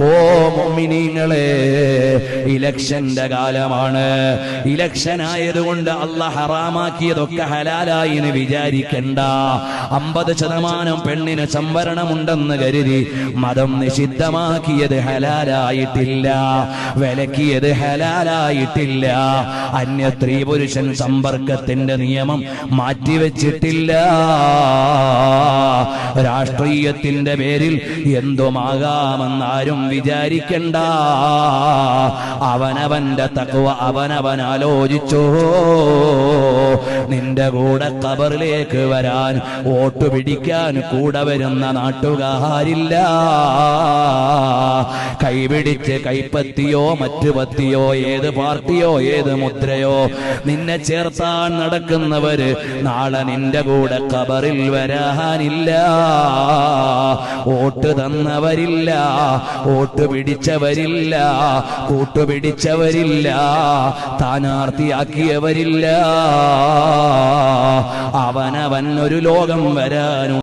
ഓ മുഅ്മിനീങ്ങളെ, ഇലക്ഷന്റെ കാലമാണ്. ഇലക്ഷൻ ആയതുകൊണ്ട് അല്ലാഹ് ഹറാമാക്കിയതൊക്കെ ഹലാലായി എന്ന് വിചാരിക്കണ്ട. 50% പെണ്ണിന് സംവരണമുണ്ടെന്ന് കരുതി മതം നിഷിദ്ധമാക്കിയത് ഹലാലായിട്ടില്ല, വിലക്കിയത് ഹലാലായിട്ടില്ല. അന്യ സ്ത്രീ പുരുഷൻ സമ്പർക്കത്തിന്റെ നിയമം മാറ്റിവെച്ചിട്ടില്ല. രാഷ്ട്രീയത്തിന്റെ പേരിൽ എന്തുമാകാമെന്നാരും വിചാരിക്കണ്ട. അവനവന്റെ തഖ്വ അവനവൻ ആലോചിച്ചോ. നിന്റെ കൂടെ ഖബറിലേക്ക് വരാൻ, വോട്ട് പിടിക്കാൻ കൂടെ വരുന്ന നാട്ടുകാരില്ല. കൈപിടിച്ച് കൈപ്പത്തിയോ മറ്റു പത്തിയോ ഏത് പാർട്ടിയോ ഏത് മുദ്രയോ നിന്നെ ചേർത്താൻ നടക്കുന്നവര് നാളെ നിന്റെ കൂടെ ഖബറിൽ വരാനില്ല. വോട്ട് തന്നവരില്ല, വോട്ട് പിടിച്ചവരില്ല, കൂട്ടുപിടിച്ചവരില്ല, സ്ഥാനാർത്ഥിയാക്കിയവരില്ല. അവനവൻ ഒരു ലോകം വരാനും